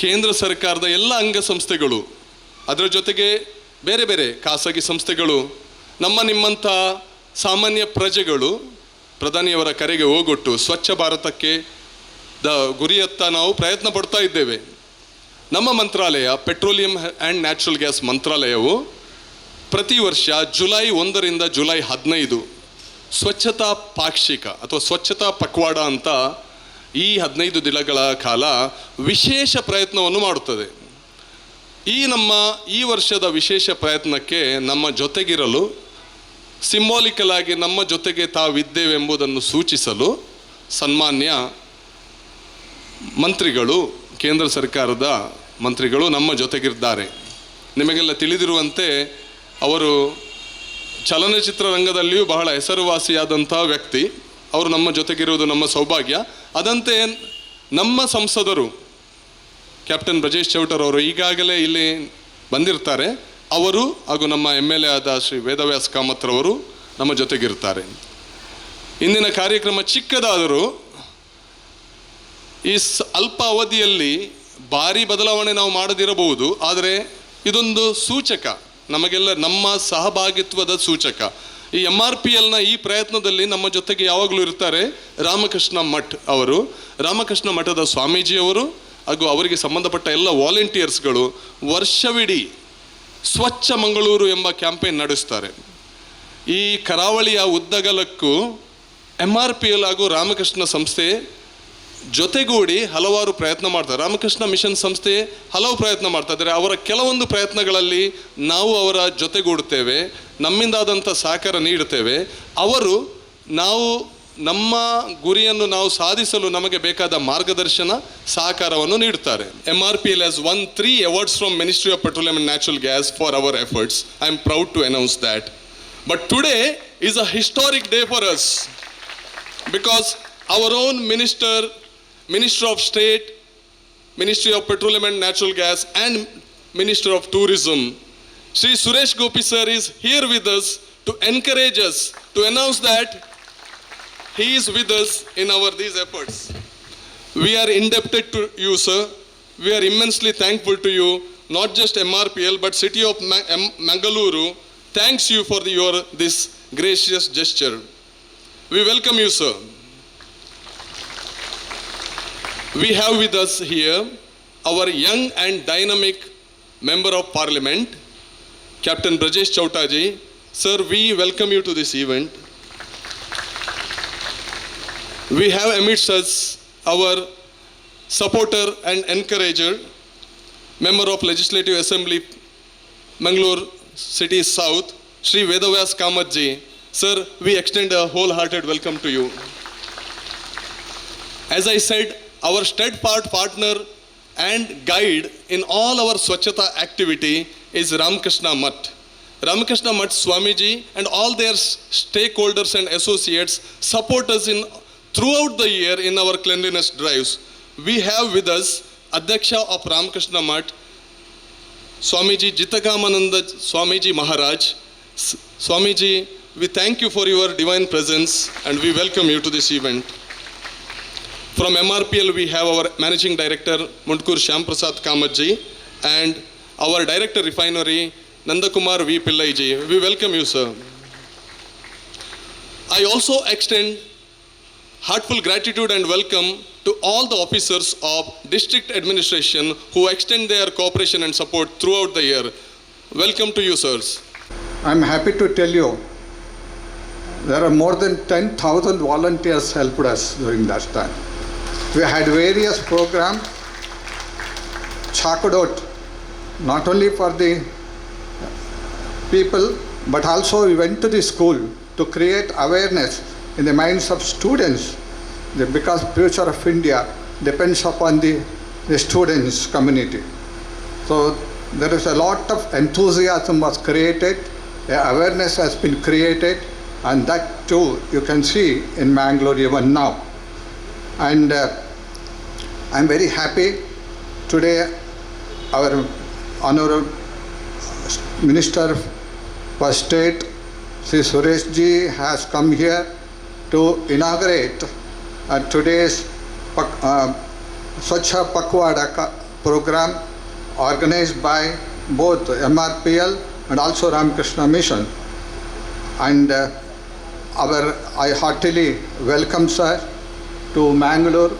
ಕೇಂದ್ರ ಸರ್ಕಾರದ ಎಲ್ಲ ಅಂಗಸಂಸ್ಥೆಗಳು, ಅದರ ಜೊತೆಗೆ ಬೇರೆ ಬೇರೆ ಖಾಸಗಿ ಸಂಸ್ಥೆಗಳು, ನಿಮ್ಮಂಥ ಸಾಮಾನ್ಯ ಪ್ರಜೆಗಳು ಪ್ರಧಾನಿಯವರ ಕರೆಗೆ ಹೋಗೊಟ್ಟು ಸ್ವಚ್ಛ ಭಾರತಕ್ಕೆ ಗುರಿಯತ್ತ ನಾವು ಪ್ರಯತ್ನ ಪಡ್ತಾ ಇದ್ದೇವೆ. ನಮ್ಮ ಮಂತ್ರಾಲಯ, ಪೆಟ್ರೋಲಿಯಂ ಆ್ಯಂಡ್ ನ್ಯಾಚುರಲ್ ಗ್ಯಾಸ್ ಮಂತ್ರಾಲಯವು ಪ್ರತಿ ವರ್ಷ ಜುಲೈ 1ರಿಂದ ಜುಲೈ 15 ಸ್ವಚ್ಛತಾ ಪಾಕ್ಷಿಕ ಅಥವಾ ಸ್ವಚ್ಛತಾ ಪಕ್ವಾಡ ಅಂತ ಈ 15 ದಿನಗಳ ಕಾಲ ವಿಶೇಷ ಪ್ರಯತ್ನವನ್ನು ಮಾಡುತ್ತದೆ. ಈ ವರ್ಷದ ವಿಶೇಷ ಪ್ರಯತ್ನಕ್ಕೆ ನಮ್ಮ ಜೊತೆಗಿರಲು, ಸಿಂಬಾಲಿಕಲ್ ಆಗಿ ನಮ್ಮ ಜೊತೆಗೆ ತಾವಿದ್ದೇವೆಂಬುದನ್ನು ಸೂಚಿಸಲು ಸನ್ಮಾನ್ಯ ಮಂತ್ರಿಗಳು, ಕೇಂದ್ರ ಸರ್ಕಾರದ ಮಂತ್ರಿಗಳು ನಮ್ಮ ಜೊತೆಗಿದ್ದಾರೆ. ನಿಮಗೆಲ್ಲ ತಿಳಿದಿರುವಂತೆ ಅವರು ಚಲನಚಿತ್ರ ರಂಗದಲ್ಲಿಯೂ ಬಹಳ ಹೆಸರುವಾಸಿಯಾದಂಥ ವ್ಯಕ್ತಿ. ಅವರು ನಮ್ಮ ಜೊತೆಗಿರುವುದು ನಮ್ಮ ಸೌಭಾಗ್ಯ. ಅದಂತೆ ನಮ್ಮ ಸಂಸದರು ಕ್ಯಾಪ್ಟನ್ ಬ್ರಜೇಶ್ ಚೌಟರ್ ಅವರು ಈಗಾಗಲೇ ಇಲ್ಲಿ ಬಂದಿರ್ತಾರೆ. ಅವರು ಹಾಗೂ ನಮ್ಮ MLA ಆದ ಶ್ರೀ ವೇದವ್ಯಾಸ್ ಕಾಮತ್ರವರು ನಮ್ಮ ಜೊತೆಗಿರ್ತಾರೆ. ಇಂದಿನ ಕಾರ್ಯಕ್ರಮ ಚಿಕ್ಕದಾದರೂ ಈ ಅಲ್ಪ ಅವಧಿಯಲ್ಲಿ ಭಾರಿ ಬದಲಾವಣೆ ನಾವು ಮಾಡದಿರಬಹುದು, ಆದರೆ ಇದೊಂದು ಸೂಚಕ, ನಮಗೆಲ್ಲ ನಮ್ಮ ಸಹಭಾಗಿತ್ವದ ಸೂಚಕ. ಈ MRPLನ ಈ ಪ್ರಯತ್ನದಲ್ಲಿ ನಮ್ಮ ಜೊತೆಗೆ ಯಾವಾಗಲೂ ಇರ್ತಾರೆ ರಾಮಕೃಷ್ಣ ಮಠ್ ಅವರು. ರಾಮಕೃಷ್ಣ ಮಠದ ಸ್ವಾಮೀಜಿಯವರು ಹಾಗೂ ಅವರಿಗೆ ಸಂಬಂಧಪಟ್ಟ ಎಲ್ಲ ವಾಲಂಟಿಯರ್ಸ್ಗಳು ವರ್ಷವಿಡೀ ಸ್ವಚ್ಛ ಮಂಗಳೂರು ಎಂಬ ಕ್ಯಾಂಪೇನ್ ನಡೆಸ್ತಾರೆ. ಈ ಕರಾವಳಿಯ ಉದ್ದಗಲಕ್ಕೂ MRPL ಹಾಗೂ ರಾಮಕೃಷ್ಣ ಸಂಸ್ಥೆ ಜೊತೆಗೂಡಿ ಹಲವಾರು ಪ್ರಯತ್ನ ಮಾಡ್ತಾರೆ. ರಾಮಕೃಷ್ಣ ಮಿಷನ್ ಸಂಸ್ಥೆ ಹಲವು ಪ್ರಯತ್ನ ಮಾಡ್ತಾ ಇದ್ದಾರೆ. ಅವರ ಕೆಲವೊಂದು ಪ್ರಯತ್ನಗಳಲ್ಲಿ ನಾವು ಅವರ ಜೊತೆಗೂಡುತ್ತೇವೆ, ನಮ್ಮಿಂದಾದಂಥ ಸಹಕಾರ ನೀಡುತ್ತೇವೆ. ಅವರು ನಮ್ಮ ಗುರಿಯನ್ನು ನಾವು ಸಾಧಿಸಲು ನಮಗೆ ಬೇಕಾದ ಮಾರ್ಗದರ್ಶನ, ಸಹಕಾರವನ್ನು ನೀಡುತ್ತಾರೆ. MRPL has won 3 awards from Ministry of Petroleum and Natural Gas for our efforts. I am proud to announce that. But today is a historic day for us because our own Minister of State, Ministry of Petroleum and Natural Gas and Minister of Tourism, Sri Suresh Gopi sir is here with us to encourage us, to announce that he is with us in these efforts. We are indebted to you, sir. We are immensely thankful to you, not just MRPL but City of Mangalore thanks you for this gracious gesture. We welcome you, sir. We have with us here our young and dynamic Member of Parliament, Captain Brajesh Chautaji. Sir, we welcome you to this event. We have amidst us our supporter and encourager, Member of Legislative Assembly, Mangalore City South, Shri Vedavyas Kamatji. Sir, we extend a wholehearted welcome to you. As I said, our steadfast partner and guide in all our Swachhata activity is Ramakrishna Mutt. Ramakrishna Mutt Swamiji and all their stakeholders and associates support us throughout the year in our cleanliness drives. We have with us Adhyaksha of Ramakrishna Mutt, Swamiji Jitakamananda Swamiji Maharaj. Swamiji, we thank you for your divine presence and we welcome you to this event. From MRPL, we have our Managing Director, Mudnooru Shyam Prasad Kamatji, and our Director Refinery, Nandakumar V. Pillaiji. We welcome you, sir. I also extend heartfelt gratitude and welcome to all the officers of district administration who extend their cooperation and support throughout the year. Welcome to you, sirs. I'm happy to tell you there are more than 10,000 volunteers helped us during that time. We had various programs, chalked out not only for the people but also we went to the school to create awareness in the minds of students because future of India depends upon the students community. So there is a lot of enthusiasm was created, awareness has been created, and that too you can see in Mangalore even now. And I'm very happy today our Honorable Minister for State, Sri Suresh Ji has come here to inaugurate today's Swachha program organized by both MRPL and also Ramakrishna Mission. And I heartily welcome sir to Mangalore,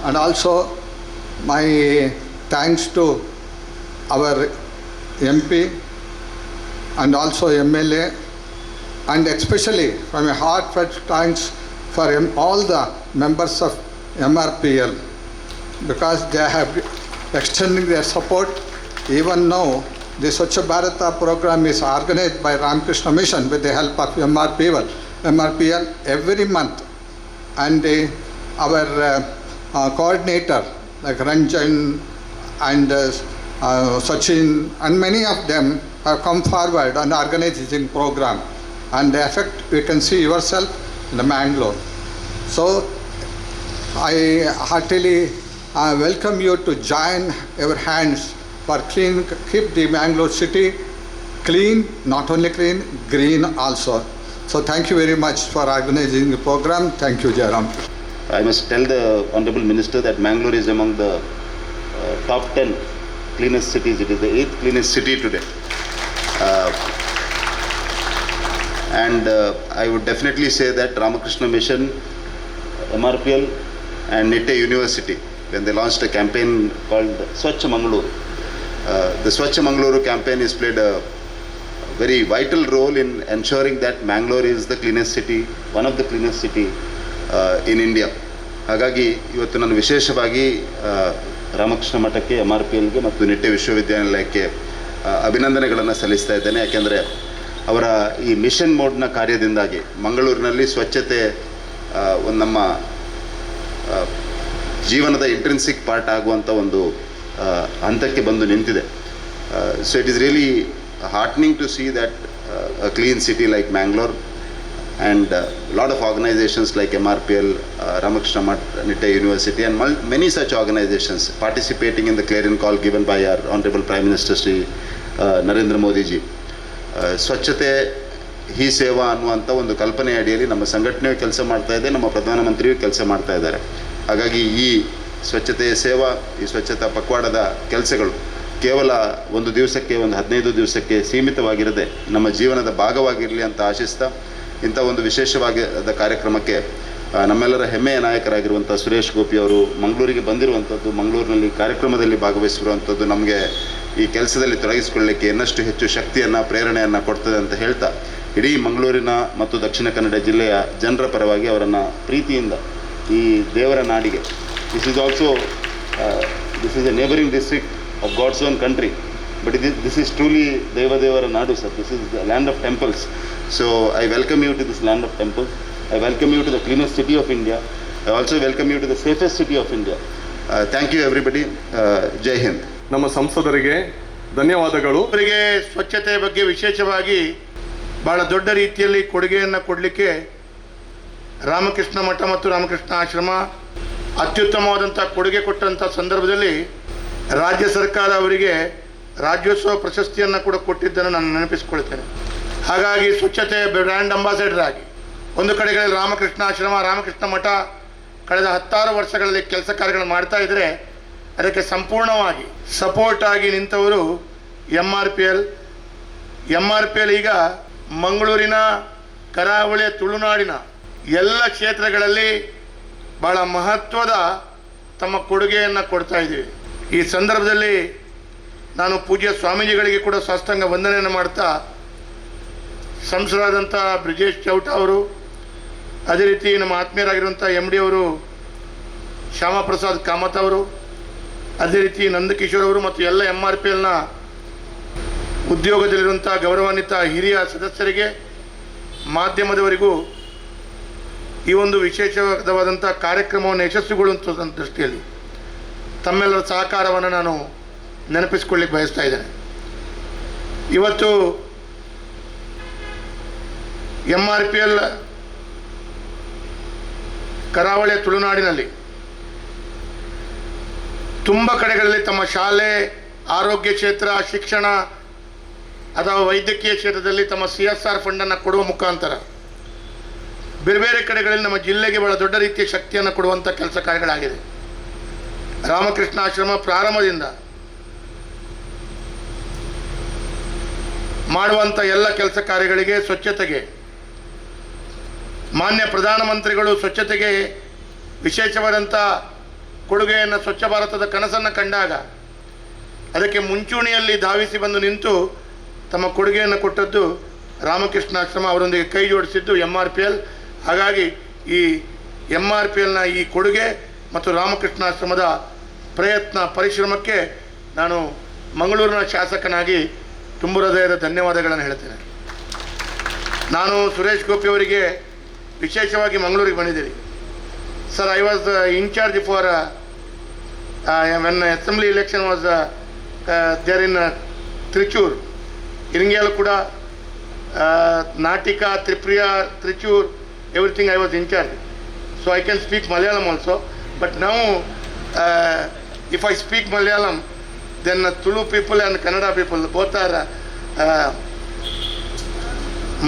and also my thanks to our MP and also MLA, and especially from a heartfelt thanks for all the members of MRPL, because they have extending their support. Even now the Swachh Bharata program is organized by Ramakrishna Mission with the help of MRPL every month, and our coordinator like Ranjan and Sachin and many of them have come forward and organized this program, and the effect you can see yourself in the Mangalore. So I heartily welcome you to join your hands for keep the Mangalore city clean, not only clean, green also. So thank you very much for organizing the program. Thank you, Jairam. I must tell the Honorable Minister that Mangalore is among the top 10 cleanest cities. It is the 8th cleanest city today. And I would definitely say that Ramakrishna Mission, MRPL and Nitte University, when they launched a campaign called Swachh Mangalore, the Swachh Mangalore campaign has played a very vital role in ensuring that Mangalore is the cleanest city, one of the cleanest city in India. ಹಾಗಾಗಿ ಇವತ್ತು ನಾನು ವಿಶೇಷವಾಗಿ ರಾಮಕೃಷ್ಣ ಮಠಕ್ಕೆ, MRPLಗೆ ಮತ್ತು ನಿಟ್ಟೆ ವಿಶ್ವವಿದ್ಯಾನಿಲಯಕ್ಕೆ ಅಭಿನಂದನೆಗಳನ್ನು ಸಲ್ಲಿಸ್ತಾ ಇದ್ದೇನೆ. ಯಾಕೆಂದರೆ ಅವರ ಈ ಮಿಷನ್ ಮೋಡ್ನ ಕಾರ್ಯದಿಂದಾಗಿ ಮಂಗಳೂರಿನಲ್ಲಿ ಸ್ವಚ್ಛತೆ ಒಂದು ನಮ್ಮ ಜೀವನದ ಇಂಟ್ರಿನ್ಸಿಕ್ ಪಾರ್ಟ್ ಆಗುವಂಥ ಒಂದು ಹಂತಕ್ಕೆ ಬಂದು ನಿಂತಿದೆ. So it is really heartening to see that a clean city like Mangalore and a lot of organizations like MRPL, Ramakrishna Math, Nitte University and many such organizations participating in the clarion call given by our Honorable Prime Minister Shri Narendra Modi ji. ಸ್ವಚ್ಛತೆ ಹಿ ಸೇವಾ ಅನ್ನುವಂಥ ಒಂದು ಕಲ್ಪನೆ ಅಡಿಯಲ್ಲಿ ನಮ್ಮ ಸಂಘಟನೆಯು ಕೆಲಸ ಮಾಡ್ತಾ ಇದೆ, ನಮ್ಮ ಪ್ರಧಾನಮಂತ್ರಿಯು ಕೆಲಸ ಮಾಡ್ತಾ ಇದ್ದಾರೆ. ಹಾಗಾಗಿ ಈ ಸ್ವಚ್ಛತೆಯ ಸೇವಾ, ಈ ಸ್ವಚ್ಛತಾ ಪಕ್ವಾಡದ ಕೆಲಸಗಳು ಕೇವಲ ಒಂದು ದಿವಸಕ್ಕೆ, ಒಂದು 15 ದಿವಸಕ್ಕೆ ಸೀಮಿತವಾಗಿರದೆ ನಮ್ಮ ಜೀವನದ ಭಾಗವಾಗಿರಲಿ ಅಂತ ಆಶಿಸ್ತಾ, ಇಂಥ ಒಂದು ವಿಶೇಷವಾದ ಕಾರ್ಯಕ್ರಮಕ್ಕೆ ನಮ್ಮೆಲ್ಲರ ಹೆಮ್ಮೆಯ ನಾಯಕರಾಗಿರುವಂಥ ಸುರೇಶ್ ಗೋಪಿ ಅವರು ಮಂಗಳೂರಿಗೆ ಬಂದಿರುವಂಥದ್ದು, ಮಂಗಳೂರಿನಲ್ಲಿ ಕಾರ್ಯಕ್ರಮದಲ್ಲಿ ಭಾಗವಹಿಸಿರುವಂಥದ್ದು ನಮಗೆ ಈ ಕೆಲಸದಲ್ಲಿ ತೊಡಗಿಸಿಕೊಳ್ಳಲಿಕ್ಕೆ ಇನ್ನಷ್ಟು ಹೆಚ್ಚು ಶಕ್ತಿಯನ್ನು, ಪ್ರೇರಣೆಯನ್ನು ಕೊಡ್ತದೆ ಅಂತ ಹೇಳ್ತಾ, ಇಡೀ ಮಂಗಳೂರಿನ ಮತ್ತು ದಕ್ಷಿಣ ಕನ್ನಡ ಜಿಲ್ಲೆಯ ಜನರ ಪರವಾಗಿ ಅವರನ್ನು ಪ್ರೀತಿಯಿಂದ ಈ ದೇವರ ನಾಡಿಗೆ, this is A neighbouring district of God's own country, but this is truly Devadevara Nadu, sir. This is the land of temples. So I welcome you to this land of temples. I welcome you to the cleanest city of India. I also welcome you to the safest city of India. Thank you everybody. Jai Hind. ನಮ್ಮ ಸಂಸದರಿಗೆ ಧನ್ಯವಾದಗಳು. ಅವರಿಗೆ ಸ್ವಚ್ಛತೆ ಬಗ್ಗೆ ವಿಶೇಷವಾಗಿ ಬಹಳ ದೊಡ್ಡ ರೀತಿಯಲ್ಲಿ ಕೊಡುಗೆಯನ್ನು ಕೊಡಲಿಕ್ಕೆ ರಾಮಕೃಷ್ಣ ಮಠ ಮತ್ತು ರಾಮಕೃಷ್ಣ ಆಶ್ರಮ ಅತ್ಯುತ್ತಮವಾದಂಥ ಕೊಡುಗೆ ಕೊಟ್ಟಂಥ ಸಂದರ್ಭದಲ್ಲಿ ರಾಜ್ಯ ಸರ್ಕಾರ ಅವರಿಗೆ ರಾಜ್ಯೋತ್ಸವ ಪ್ರಶಸ್ತಿಯನ್ನು ಕೂಡ ಕೊಟ್ಟಿದ್ದನ್ನು ನಾನು ನೆನಪಿಸಿಕೊಳ್ತೇನೆ. ಹಾಗಾಗಿ ಸ್ವಚ್ಛತೆ ಬ್ರ್ಯಾಂಡ್ ಅಂಬಾಸಡರ್ ಆಗಿ ಒಂದು ಕಡೆಗಳಲ್ಲಿ ರಾಮಕೃಷ್ಣ ಆಶ್ರಮ, ರಾಮಕೃಷ್ಣ ಮಠ ಕಳೆದ 10 ವರ್ಷಗಳಲ್ಲಿ ಕೆಲಸ ಕಾರ್ಯಗಳನ್ನು ಮಾಡ್ತಾ ಇದ್ದರೆ, ಅದಕ್ಕೆ ಸಂಪೂರ್ಣವಾಗಿ ಸಪೋರ್ಟ್ ಆಗಿ ನಿಂತವರು MRPL ಈಗ ಮಂಗಳೂರಿನ ಕರಾವಳಿಯ ತುಳುನಾಡಿನ ಎಲ್ಲ ಕ್ಷೇತ್ರಗಳಲ್ಲಿ ಭಾಳ ಮಹತ್ವದ ತಮ್ಮ ಕೊಡುಗೆಯನ್ನು ಕೊಡ್ತಾ ಇದ್ದೀವಿ. ಈ ಸಂದರ್ಭದಲ್ಲಿ ನಾನು ಪೂಜ್ಯ ಸ್ವಾಮೀಜಿಗಳಿಗೆ ಕೂಡ ಸಾಷ್ಟಾಂಗ ವಂದನೆಯನ್ನು ಮಾಡ್ತಾ, ಸಂಸದರಾದಂಥ ಬ್ರಿಜೇಶ್ ಚೌಟ ಅವರು, ಅದೇ ರೀತಿ ನಮ್ಮ ಆತ್ಮೀಯರಾಗಿರುವಂಥ MD ಅವರು ಶ್ಯಾಮಪ್ರಸಾದ್ ಕಾಮತ್ ಅವರು, ಅದೇ ರೀತಿ ನಂದಕಿಶೋರ್ ಅವರು ಮತ್ತು ಎಲ್ಲ MRPLನ ಉದ್ಯೋಗದಲ್ಲಿರುವಂಥ ಗೌರವಾನ್ವಿತ ಹಿರಿಯ ಸದಸ್ಯರಿಗೆ, ಮಾಧ್ಯಮದವರಿಗೂ ಈ ಒಂದು ವಿಶೇಷವಾದಂಥ ಕಾರ್ಯಕ್ರಮವನ್ನು ಯಶಸ್ವಿಗೊಳ್ಳುವಂಥ ದೃಷ್ಟಿಯಲ್ಲಿ ತಮ್ಮೆಲ್ಲರ ಸಹಕಾರವನ್ನು ನಾನು ನೆನಪಿಸ್ಕೊಳ್ಳಿಕ್ಕೆ ಬಯಸ್ತಾ ಇದ್ದೇನೆ. ಇವತ್ತು MRPL ಕರಾವಳಿಯ ತುಳುನಾಡಿನಲ್ಲಿ ತುಂಬ ಕಡೆಗಳಲ್ಲಿ ತಮ್ಮ ಶಾಲೆ, ಆರೋಗ್ಯ ಕ್ಷೇತ್ರ, ಶಿಕ್ಷಣ ಅಥವಾ ವೈದ್ಯಕೀಯ ಕ್ಷೇತ್ರದಲ್ಲಿ ತಮ್ಮ CSR ಫಂಡನ್ನು ಕೊಡುವ ಮುಖಾಂತರ ಬೇರೆ ಬೇರೆ ಕಡೆಗಳಲ್ಲಿ ನಮ್ಮ ಜಿಲ್ಲೆಗೆ ಬಹಳ ದೊಡ್ಡ ರೀತಿಯ ಶಕ್ತಿಯನ್ನು ಕೊಡುವಂಥ ಕೆಲಸ ಕಾರ್ಯಗಳಾಗಿದೆ. ರಾಮಕೃಷ್ಣ ಆಶ್ರಮ ಪ್ರಾರಂಭದಿಂದ ಮಾಡುವಂಥ ಎಲ್ಲ ಕೆಲಸ ಕಾರ್ಯಗಳಿಗೆ, ಸ್ವಚ್ಛತೆಗೆ, ಮಾನ್ಯ ಪ್ರಧಾನಮಂತ್ರಿಗಳು ಸ್ವಚ್ಛತೆಗೆ ವಿಶೇಷವಾದಂಥ ಕೊಡುಗೆಯನ್ನು, ಸ್ವಚ್ಛ ಭಾರತದ ಕನಸನ್ನು ಕಂಡಾಗ ಅದಕ್ಕೆ ಮುಂಚೂಣಿಯಲ್ಲಿ ಧಾವಿಸಿ ಬಂದು ನಿಂತು ತಮ್ಮ ಕೊಡುಗೆಯನ್ನು ಕೊಟ್ಟದ್ದು ರಾಮಕೃಷ್ಣ ಆಶ್ರಮ. ಅವರೊಂದಿಗೆ ಕೈ ಜೋಡಿಸಿದ್ದು MRPL. ಹಾಗಾಗಿ ಈ MRPLನ ಈ ಕೊಡುಗೆ ಮತ್ತು ರಾಮಕೃಷ್ಣ ಆಶ್ರಮದ ಪ್ರಯತ್ನ, ಪರಿಶ್ರಮಕ್ಕೆ ನಾನು ಮಂಗಳೂರಿನ ಶಾಸಕನಾಗಿ ತುಂಬ ಹೃದಯದ ಧನ್ಯವಾದಗಳನ್ನು ಹೇಳ್ತೇನೆ. ನಾನು ಸುರೇಶ್ ಗೋಪಿ ಅವರಿಗೆ ವಿಶೇಷವಾಗಿ ಮಂಗಳೂರಿಗೆ ಬಂದಿದ್ದೀನಿ. Sir, I was in charge for when assembly election was there in Trichur. ಇರಿಂಗೇಲು ಕೂಡ Nattika, ತ್ರಿಪ್ರಿಯ, ತ್ರಿಚೂರ್, everything I was in charge. So I can speak Malayalam also. But now, if I speak Malayalam, then Tulu people and Kannada people both are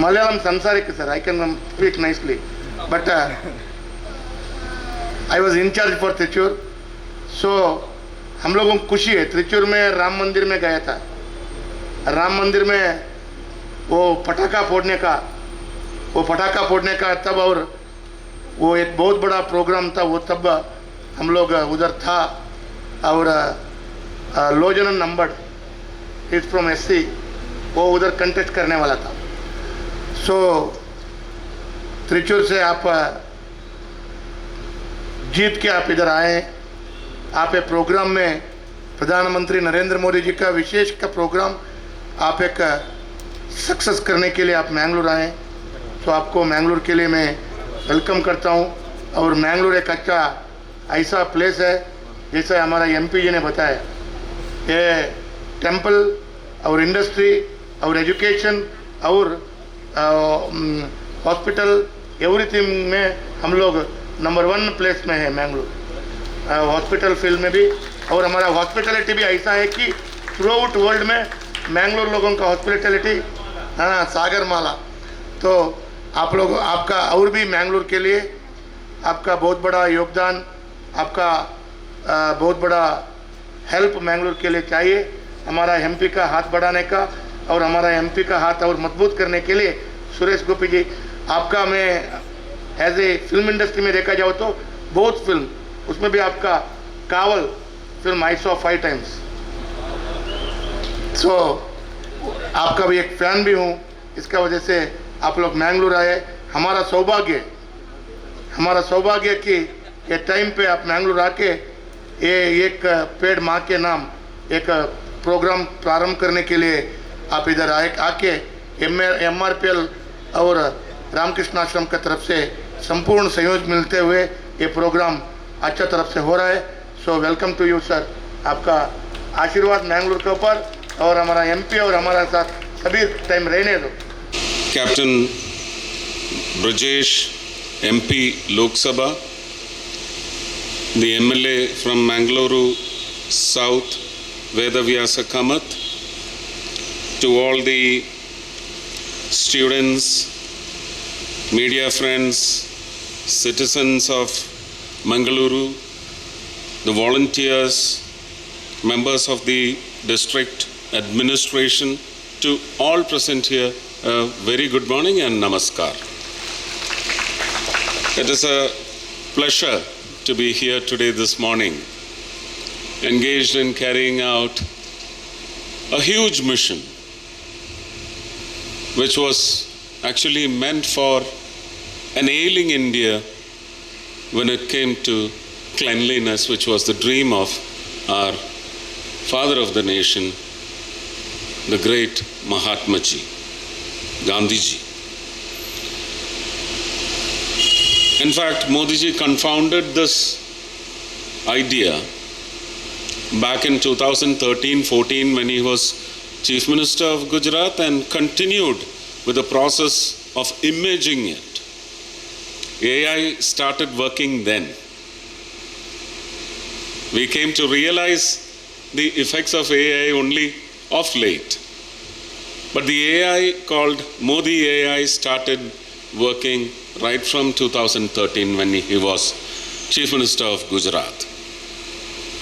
Malayalam Samsarik, sir. I can speak nicely. But I was in charge for Trichur. So हम लोगों को खुशी है. त्रिचूर में राम मंदिर में गया था. राम मंदिर में वो पटाखा फोड़ने का तब, और वो एक बहुत बड़ा प्रोग्राम था वो, तब हम लोग उधर था. और लोजनन नंबर इज फ्रॉम SC, वो उधर कंटेस्ट करने वाला था. सो त्रिचूर से आप जीत के आप इधर आए. आप एक प्रोग्राम में प्रधानमंत्री नरेंद्र मोदी जी का विशेष का प्रोग्राम आप एक सक्सेस करने के लिए आप मैंगलोर आए. तो आपको मैंगलोर के लिए मैं वेलकम करता हूँ. और मैंगलोर एक अच्छा ऐसा प्लेस है, जैसा हमारा MP जी ने बताया. ये टेम्पल और इंडस्ट्री और एजुकेशन और हॉस्पिटल, एवरीथिंग में हम लोग नंबर 1 प्लेस में है मैंगलोर. हॉस्पिटल फील्ड में भी, और हमारा हॉस्पिटलिटी भी ऐसा है कि थ्रू आउट वर्ल्ड में मैंगलोर लोगों का हॉस्पिटलिटी, हाँ, सागर माला. तो आप लोग, आपका और भी मैंगलोर के लिए आपका बहुत बड़ा योगदान, आपका बहुत बड़ा हेल्प मैंगलोर के लिए चाहिए. हमारा MP का हाथ बढ़ाने का और हमारा MP का हाथ और मजबूत करने के लिए सुरेश गोपी जी, आपका, मैं एज ए फिल्म इंडस्ट्री में देखा जाओ तो बहुत फिल्म, उसमें भी आपका कावल फिल्म I saw 5 times. सो आपका भी एक फ़ैन भी हूँ. इसका वजह से आप लोग मैंगलोर आए. हमारा सौभाग्य कि ये टाइम पे आप मैंगलोर आके ये एक पेड़ माँ के नाम एक प्रोग्राम प्रारंभ करने के लिए आप इधर आके MRPL और रामकृष्ण आश्रम की तरफ से संपूर्ण सहयोग मिलते हुए ये प्रोग्राम अच्छा तरफ से हो रहा है. So welcome to you sir. आपका आशीर्वाद मैंगलोर के ऊपर और हमारा MP और हमारा साथ सभी टाइम रहने दो. Captain Brajesh, MP Lok Sabha, the MLA from Mangalore South, Vedavyasa Kamath, to all the students, media friends, citizens of Mangalore, the volunteers, members of the district administration, to all present here, a very good morning and namaskar. It is a pleasure to be here today this morning, engaged in carrying out a huge mission which was actually meant for an ailing India when it came to cleanliness, which was the dream of our father of the nation, the great Mahatma Ji, Gandhi Ji. In fact, Modi Ji confounded this idea back in 2013-14 when he was Chief Minister of Gujarat, and continued with the process of imaging it. AI started working then. We came to realize the effects of AI only of late. But the AI called Modi AI started working right from 2013 when he was Chief Minister of Gujarat.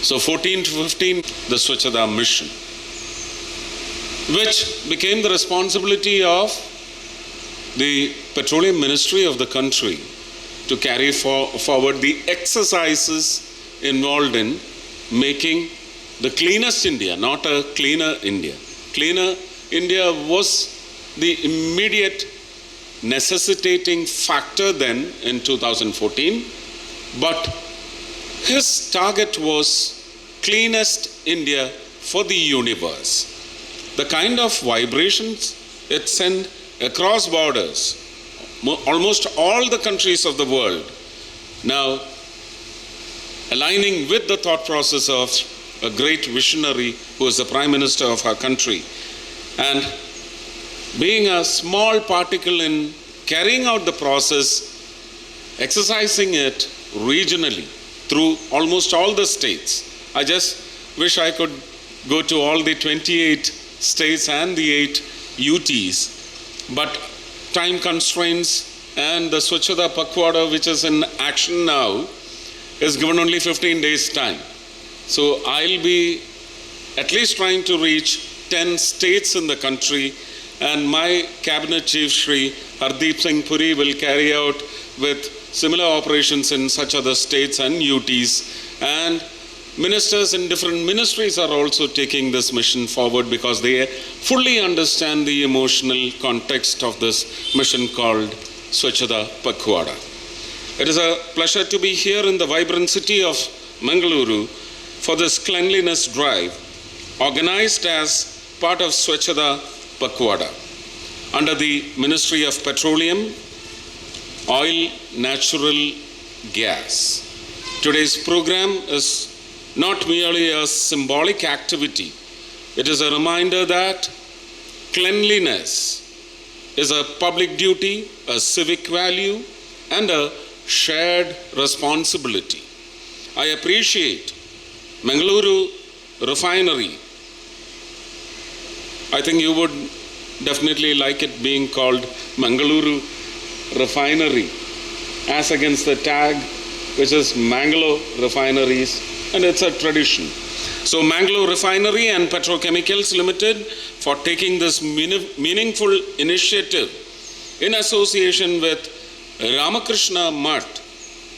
So 14 to 15, the Swachhata mission, which became the responsibility of the Petroleum Ministry of the country to carry forward the exercises involved in making the cleanest India, not a cleaner India. Cleaner India was the immediate necessitating factor then in 2014, but his target was cleanest India for the universe. The kind of vibrations it sent across borders, almost all the countries of the world, now aligning with the thought process of a great visionary who is the Prime Minister of our country, and being a small particle in carrying out the process, exercising it regionally through almost all the states. I just wish I could go to all the 28 states and the 8 UTs, but time constraints and the Swachhata Pakhwada, which is in action now, is given only 15 days time. So I'll be at least trying to reach 10 states in the country, and my cabinet chief Shri Hardeep Singh Puri will carry out with similar operations in such other states and UTs, and ministers in different ministries are also taking this mission forward because they fully understand the emotional context of this mission called Swachhata Pakhwada. It is a pleasure to be here in the vibrant city of Mangalore for this cleanliness drive organized as part of Swachhata Pakhwada under the Ministry of Petroleum, Oil, Natural Gas. Today's program is not merely a symbolic activity. It is a reminder that cleanliness is a public duty, a civic value, and a shared responsibility. I appreciate Mangalore refinery. I think you would definitely like it being called Mangalore refinery as against the tag which is Mangalore refineries, and it's a tradition. So Mangalore Refinery and Petrochemicals Limited for taking this meaningful initiative in association with Ramakrishna Math,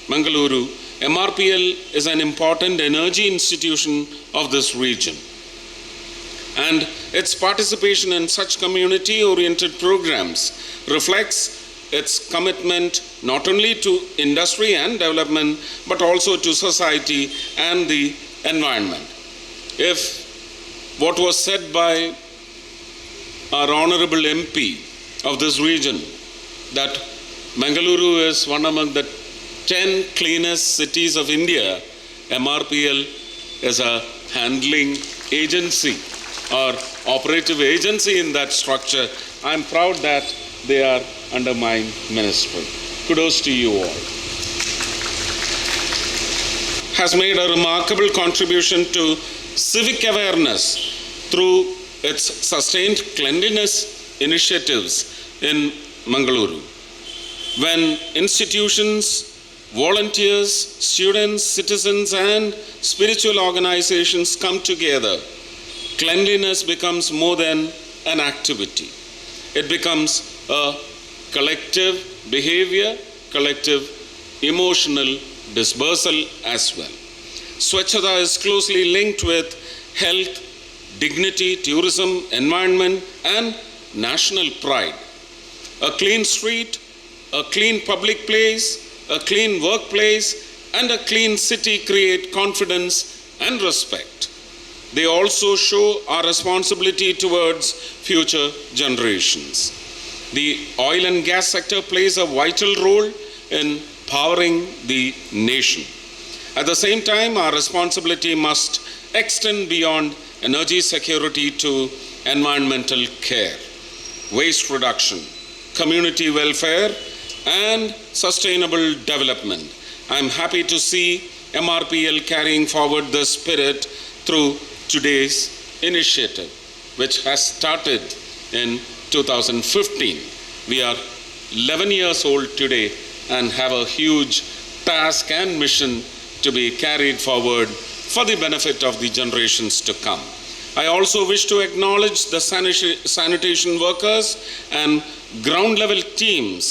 Mangaluru. MRPL is an important energy institution of this region, and its participation in such community-oriented programs reflects its commitment not only to industry and development but also to society and the environment. If what was said by our honorable MP of this region, that Mangaluru is one among the 10 cleanest cities of India, MRPL is a handling agency or operative agency in that structure. I'm proud that they are under my ministry. Kudos to you all. Has made a remarkable contribution to civic awareness through its sustained cleanliness initiatives in Mangaluru. When institutions, volunteers, students, citizens, and spiritual organizations come together, cleanliness becomes more than an activity. It becomes a collective behavior, collective emotional dispersal as well. Swachhata is closely linked with health, dignity, tourism, environment, and national pride. A clean street, a clean public place, a clean workplace, and a clean city create confidence and respect. They also show our responsibility towards future generations. The oil and gas sector plays a vital role in powering the nation. At the same time, our responsibility must extend beyond energy security to environmental care, waste reduction, community welfare, and sustainable development. I'm happy to see MRPL carrying forward this spirit through today's initiative, which has started in 2015. We are 11 years old today and have a huge task and mission to be carried forward for the benefit of the generations to come. I also wish to acknowledge the sanitation workers and ground level teams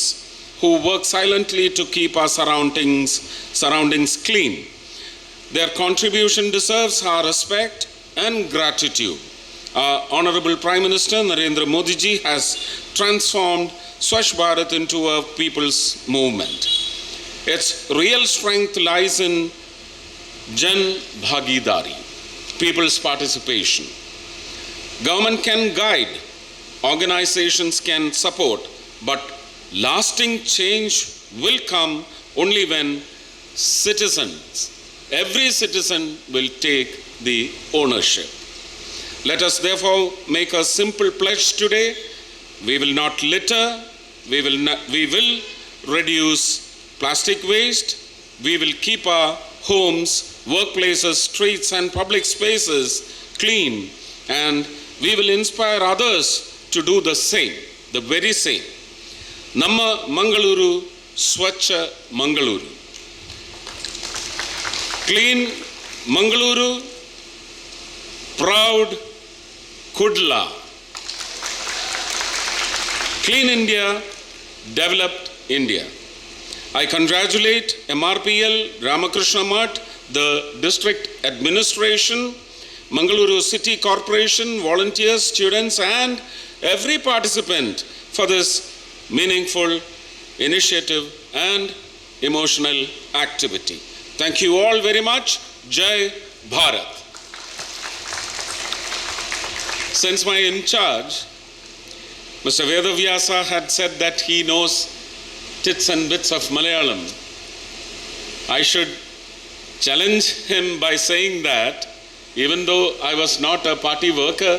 who work silently to keep our surroundings clean. Their contribution deserves our respect and gratitude. Our Honorable Prime Minister Narendra Modi ji has transformed Swachh Bharat into a people's movement. Its real strength lies in Jan Bhagidari, people's participation. Government can guide, organizations can support, but lasting change will come only when citizens, every citizen will take the ownership. Let us therefore make a simple pledge today. We will not litter, we will reduce plastic waste, we will keep our homes, workplaces, streets and public spaces clean, and we will inspire others to do the same, the very same. Namma Mangaluru, Swachha Mangaluru. Clean Mangaluru, proud Kudla. Clean India, developed India. I congratulate MRPL, Ramakrishna Math, the district administration, Mangaluru City Corporation, volunteers, students, and every participant for this meaningful initiative and emotional activity. Thank you all very much. Jai Bharat. Since my in charge, Mr. Vedavyasa had said that he knows tits and bits of Malayalam, I should challenge him by saying that even though I was not a party worker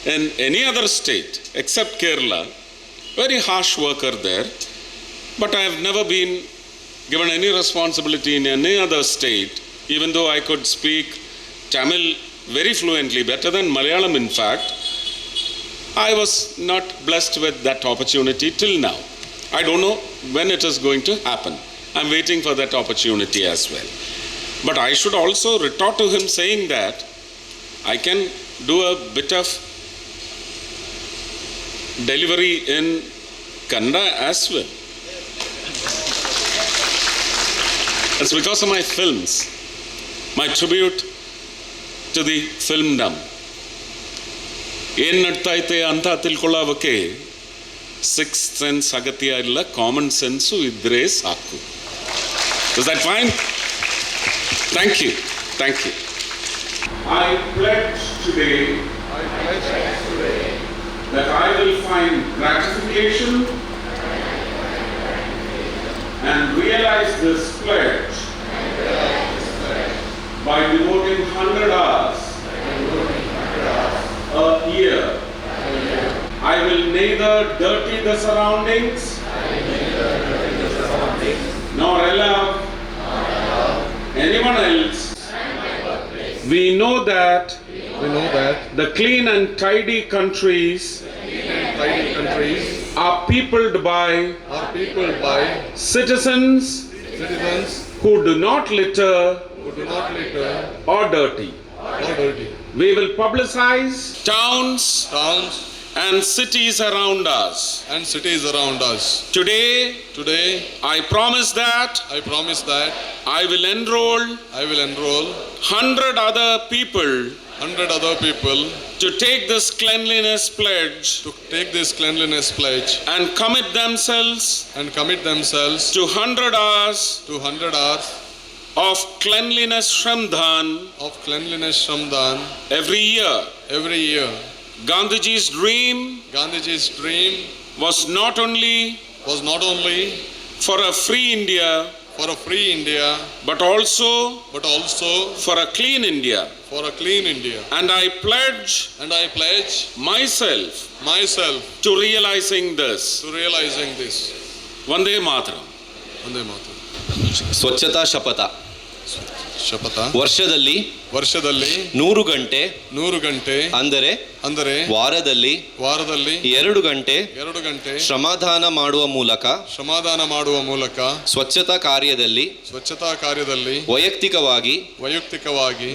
in any other state except Kerala, very harsh worker there, but I have never been given any responsibility in any other state, even though I could speak Tamil very fluently, better than Malayalam in fact. I was not blessed with that opportunity till now. I don't know when it is going to happen. I'm waiting for that opportunity as well. But I should also retort to him saying that I can do a bit of delivery in Kannada as well. It's because of my films, my tribute to the filmdom. ಏನು ನಡ್ತಾ ಐತೆ ಅಂತ ತಿಳ್ಕೊಳ್ಳೋಕೆ six sense ಅಗತ್ಯ ಇಲ್ಲ, common sense ಇದ್ದರೆ ಸಾಕು. Is that fine? Thank you. Thank you. I pledge today that I will find gratification and realize this pledge by devoting 100 hours a year. I will neither dirty the surroundings nor allow anyone else. We know that the clean and tidy countries are peopled by citizens who do not litter or dirty. We will publicize towns and cities around us. Today, I promise that I will enroll 100 other people to take this cleanliness pledge and commit themselves to 100 hours of cleanliness shramdhan every year. Gandhiji's dream was not only for a free India, but also for a clean India. And I pledge myself to realizing this. Vande Mataram. ಸ್ವಚ್ಛತಾ ಶಪಥ. ಶಪಥ ವರ್ಷದಲ್ಲಿ 100 ಗಂಟೆ ಅಂದರೆ ವಾರದಲ್ಲಿ 2 ಗಂಟೆ ಶ್ರಮದಾನ ಮಾಡುವ ಮೂಲಕ ಸ್ವಚ್ಛತಾ ಕಾರ್ಯದಲ್ಲಿ ವೈಯಕ್ತಿಕವಾಗಿ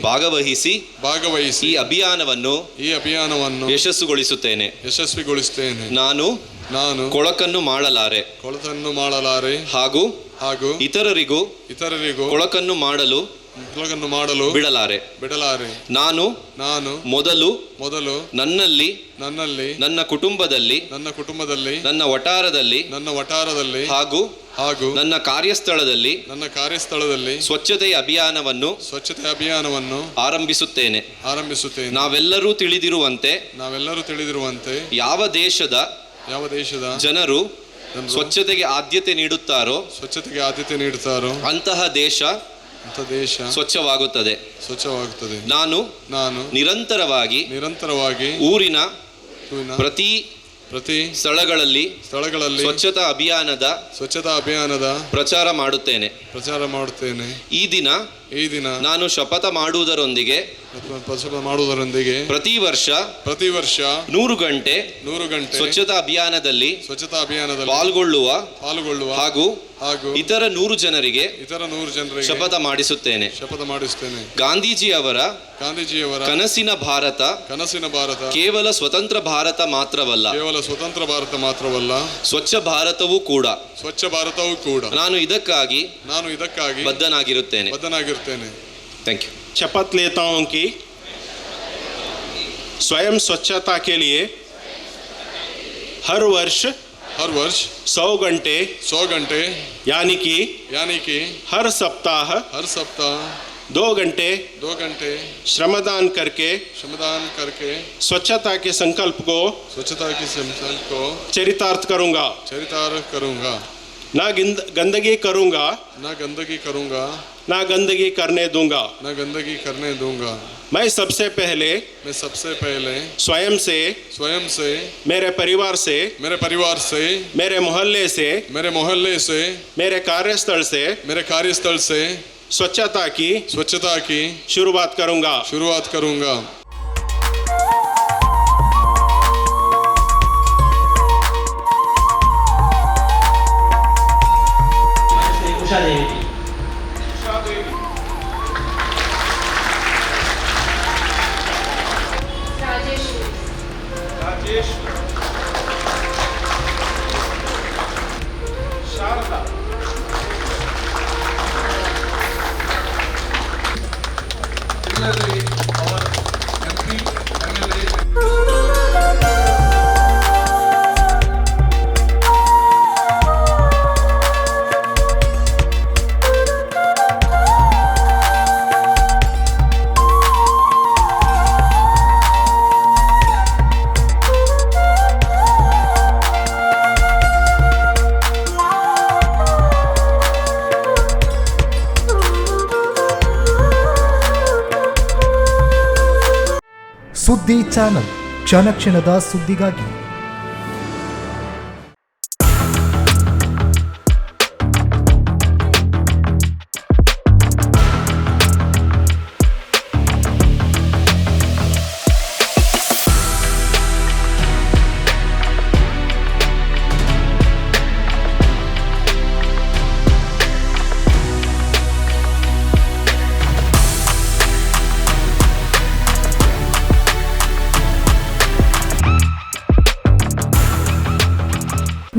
ಭಾಗವಹಿಸಿ ಈ ಅಭಿಯಾನವನ್ನು ಯಶಸ್ವಿಗೊಳಿಸುತ್ತೇನೆ. ನಾನು ಕೊಳಕನ್ನು ಮಾಡಲಾರೆ ಹಾಗೂ ಇತರರಿಗೂ ಕೊಳಕನ್ನು ಮಾಡಲು ಬಿಡಲಾರೆ. ನಾನು ಮೊದಲು ನನ್ನಲ್ಲಿ ನನ್ನ ಕುಟುಂಬದಲ್ಲಿ ನನ್ನ ವಟಾರದಲ್ಲಿ ಹಾಗೂ ನನ್ನ ಕಾರ್ಯಸ್ಥಳದಲ್ಲಿ ಸ್ವಚ್ಛತೆಯ ಅಭಿಯಾನವನ್ನು ಆರಂಭಿಸುತ್ತೇನೆ. ನಾವೆಲ್ಲರೂ ತಿಳಿದಿರುವಂತೆ ಯಾವ ದೇಶದ ಜನರು ಸ್ವಚ್ಛತೆಗೆ ಆದ್ಯತೆ ನೀಡುತ್ತಾರೋ ಅಂತಹ ದೇಶ ಸ್ವಚ್ಛವಾಗುತ್ತದೆ. ನಾನು ನಿರಂತರವಾಗಿ ಊರಿನ ಪ್ರತಿ ಸ್ಥಳಗಳಲ್ಲಿ ಸ್ವಚ್ಛತಾ ಅಭಿಯಾನದ ಪ್ರಚಾರ ಮಾಡುತ್ತೇನೆ. ಈ ದಿನ ನಾನು ಶಪಥ ಮಾಡುವುದರೊಂದಿಗೆ ಪ್ರತಿ ವರ್ಷ 100 ಗಂಟೆ ಸ್ವಚ್ಛತಾ ಅಭಿಯಾನದಲ್ಲಿ ಪಾಲ್ಗೊಳ್ಳುವ ಹಾಗೂ ಇತರ 100 ಜನರಿಗೆ ಶಪಥ ಮಾಡಿಸುತ್ತೇನೆ. ಗಾಂಧೀಜಿಯವರ ಕನಸಿನ ಭಾರತ ಕೇವಲ ಸ್ವತಂತ್ರ ಭಾರತ ಮಾತ್ರವಲ್ಲ, ಸ್ವಚ್ಛ ಭಾರತವೂ ಕೂಡ. ನಾನು ಇದಕ್ಕಾಗಿ ಬದ್ಧನಾಗಿರುತ್ತೇನೆ. Thank you. शपथ लेता हूँ कि स्वयं स्वच्छता के लिए हर वर्ष 100 घंटे यानी कि हर सप्ताह 2 घंटे श्रमदान करके स्वच्छता के संकल्प को चरितार्थ करूँगा. ना गंदगी करूँगा, ना गंदगी करने दूंगा. मैं सबसे पहले स्वयं से मेरे परिवार से मेरे मोहल्ले से मेरे कार्यस्थल से स्वच्छता की शुरुआत करूंगा. ಸುದ್ದಿ ಚಾನಲ್, ಕ್ಷಣ ಕ್ಷಣದ ಸುದ್ದಿಗಾಗಿ.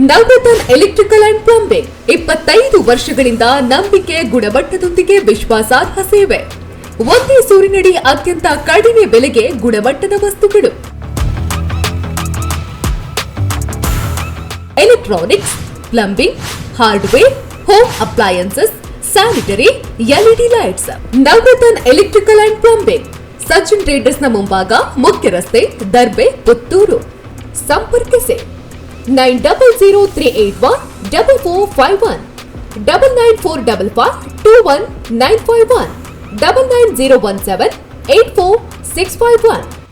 ನವರತ್ನ ಎಲೆಕ್ಟ್ರಿಕಲ್ ಅಂಡ್ ಪ್ಲಂಬಿಂಗ್ 25 ವರ್ಷಗಳಿಂದ ನಂಬಿಕೆ, ಗುಣಮಟ್ಟದೊಂದಿಗೆ ವಿಶ್ವಾಸಾರ್ಹ ಸೇವೆ. ಒಂದೇ ಸೂರಿನಡಿ ಅತ್ಯಂತ ಕಡಿಮೆ ಬೆಲೆಗೆ ಗುಣಮಟ್ಟದ ವಸ್ತುಗಳು. Electronics, plumbing, hardware, home appliances, sanitary, LED lights. Navaratna electrical and plumbing, Sachin traders ನ ಮುಂಭಾಗ, ಮುಖ್ಯ ರಸ್ತೆ, ದರ್ಬೆ, ಪುತ್ತೂರು. ಸಂಪರ್ಕಿಸಿ 9003814451 994552191 990178461.